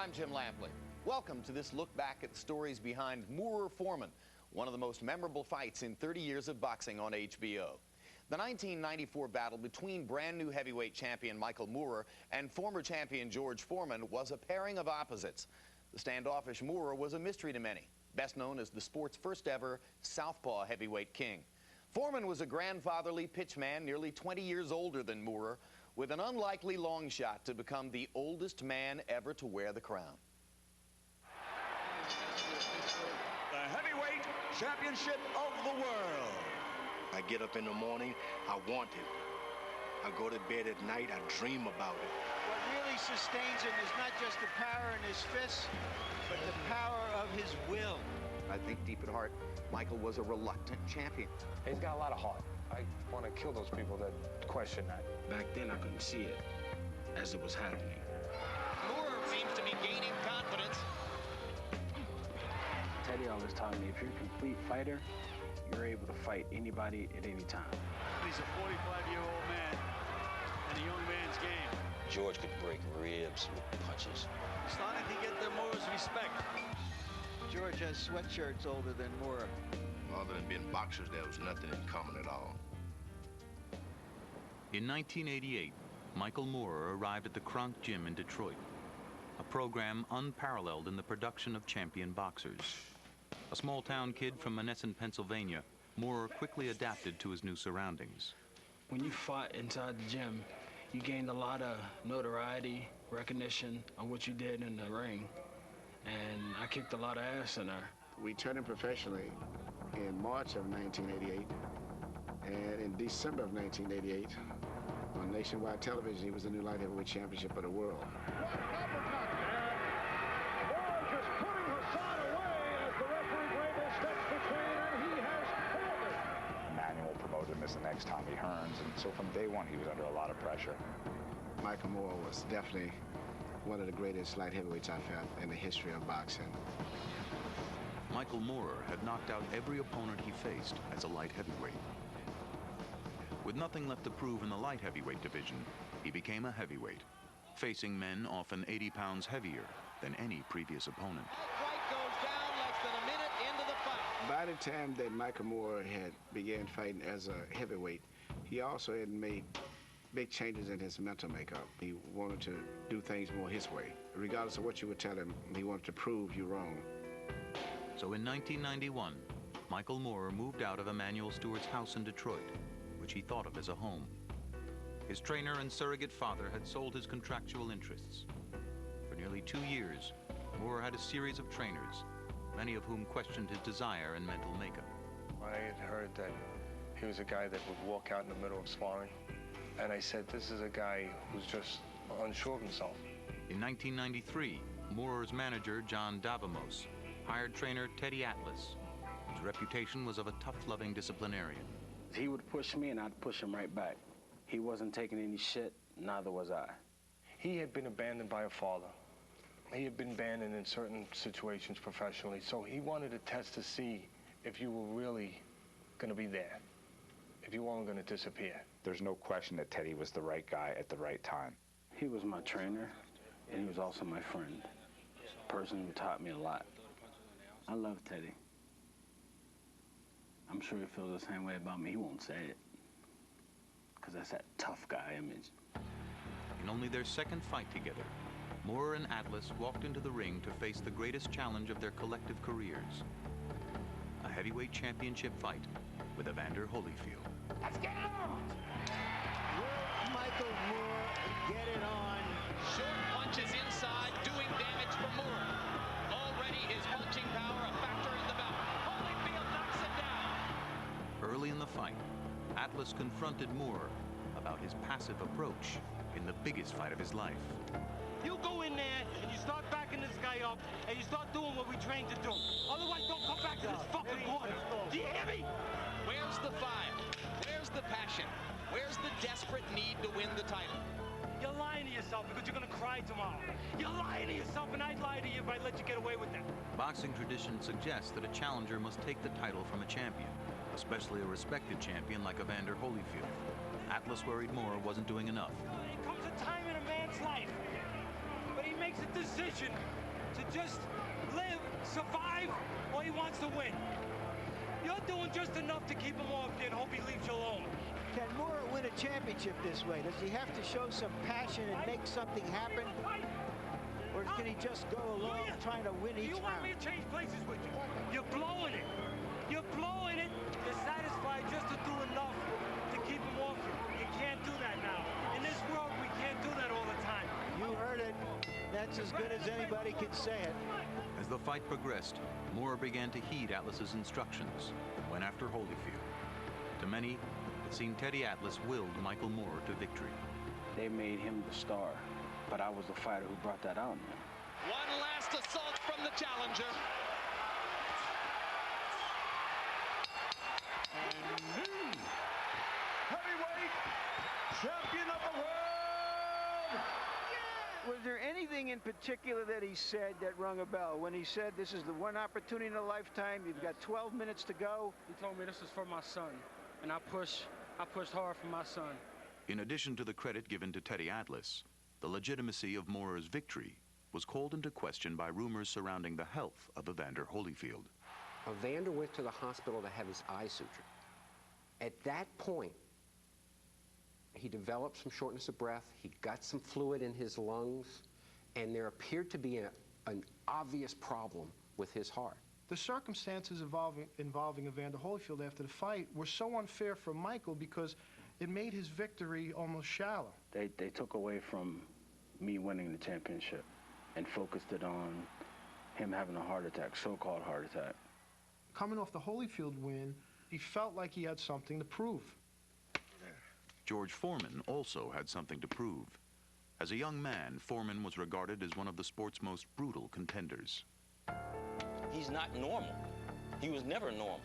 I'm Jim Lampley. Welcome to this look back at the stories behind Foreman, one of the most memorable fights in 30 years of boxing on HBO. The 1994 battle between brand new heavyweight champion Michael Moorer and former champion George Foreman was a pairing of opposites. The standoffish Moorer was a mystery to many, best known as the sport's first ever southpaw heavyweight king. Foreman was a grandfatherly pitchman nearly 20 years older than Moorer, with an unlikely long shot to become the oldest man ever to wear the crown. The heavyweight championship of the world. I get up in the morning, I want it. I go to bed at night, I dream about it. What really sustains him is not just the power in his fists, but the power of his will. I think deep at heart, Michael was a reluctant champion. He's got a lot of heart. I want to kill those people that question that. Back then, I couldn't see it as it was happening. Moorer seems to be gaining confidence. Teddy always taught me, if you're a complete fighter, you're able to fight anybody at any time. He's a 45-year-old man in a young man's game. George could break ribs with punches. Starting to get the Moorer's respect. George has sweatshirts older than Moorer. Other than being boxers, there was nothing in common at all. In 1988, Michael Moorer arrived at the Kronk Gym in Detroit, a program unparalleled in the production of champion boxers. A small-town kid from Monessen, Pennsylvania, Moorer quickly adapted to his new surroundings. When you fought inside the gym, you gained a lot of notoriety, recognition on what you did in the ring. And I kicked a lot of ass in there. We turned him professionally in March of 1988, and in December of 1988, on nationwide television, he was the new light heavyweight championship of the world. Just putting Hassan away as the referee Grable steps between, and he has called it. Manuel promoted him as the next Tommy Hearns, and so from day one, he was under a lot of pressure. Michael Moorer was definitely one of the greatest light heavyweights I felt in the history of boxing. Michael Moorer had knocked out every opponent he faced as a light heavyweight. With nothing left to prove in the light heavyweight division, he became a heavyweight, facing men often 80 pounds heavier than any previous opponent. Fight goes down less than a minute into the fight. By the time that Michael Moorer had began fighting as a heavyweight, he also had made big changes in his mental makeup. He wanted to do things more his way. Regardless of what you would tell him, he wanted to prove you wrong. So in 1991, Michael Moorer moved out of Emanuel Stewart's house in Detroit, which he thought of as a home. His trainer and surrogate father had sold his contractual interests. For nearly 2 years, Moorer had a series of trainers, many of whom questioned his desire and mental makeup. I had heard that he was a guy that would walk out in the middle of sparring, and I said, this is a guy who's just unsure of himself. In 1993, Moorer's manager, John Davamos, hired trainer Teddy Atlas, whose reputation was of a tough-loving disciplinarian. He would push me, and I'd push him right back. He wasn't taking any shit, neither was I. He had been abandoned by a father. He had been abandoned in certain situations professionally, so he wanted to test to see if you were really going to be there, if you weren't going to disappear. There's no question that Teddy was the right guy at the right time. He was my trainer, and he was also my friend, a person who taught me a lot. I love Teddy. I'm sure he feels the same way about me. He won't say it, because that's that tough guy image. In only their second fight together, Moorer and Atlas walked into the ring to face the greatest challenge of their collective careers, a heavyweight championship fight with Evander Holyfield. Let's get it on! Will Michael Moorer get it on? Short punches inside, doing damage for Moorer. Already his punching power a factor in the bout. Holyfield knocks him down. Early in the fight, Atlas confronted Moorer about his passive approach in the biggest fight of his life. You go in there and you start backing this guy up and you start doing what we trained to do. Otherwise, don't come back to this fucking corner. Do you hear me? Where's the fight? Where's the passion? Where's the desperate need to win the title? You're lying to yourself because you're going to cry tomorrow. You're lying to yourself, and I'd lie to you if I let you get away with that. Boxing tradition suggests that a challenger must take the title from a champion, especially a respected champion like Evander Holyfield. Atlas worried Moorer wasn't doing enough. There comes a time in a man's life when he makes makes a decision to just live, survive, or he wants to win. You're doing just enough to keep him off you and hope he leaves you alone. Can Moore win a championship this way? Does he have to show some passion and make something happen? Or can he just go along trying to win each round? You want me to change places with you? You're blowing it. You're blowing it. You're satisfied just to do enough to keep him off you. You can't do that now. In this world, we can't do that all the time. You heard it. That's as good as anybody can say it. As the fight progressed, Moore began to heed Atlas's instructions, went after Holyfield. To many, it seemed Teddy Atlas willed Michael Moore to victory. They made him the star, but I was the fighter who brought that out in him. One last assault from the challenger. And the heavyweight champion of the world. Was there anything in particular that he said that rung a bell? When he said this is the one opportunity in a lifetime, you've got 12 minutes to go? He told me this is for my son, and I pushed hard for my son. In addition to the credit given to Teddy Atlas, the legitimacy of Moore's victory was called into question by rumors surrounding the health of Evander Holyfield. Evander went to the hospital to have his eye sutured. At that point, he developed some shortness of breath, he got some fluid in his lungs, and there appeared to be an obvious problem with his heart. The circumstances involving Evander Holyfield after the fight were so unfair for Michael because it made his victory almost shallow. They took away from me winning the championship and focused it on him having a heart attack, so-called heart attack. Coming off the Holyfield win, he felt like he had something to prove. George Foreman also had something to prove. As a young man, Foreman was regarded as one of the sport's most brutal contenders. He's not normal. He was never normal.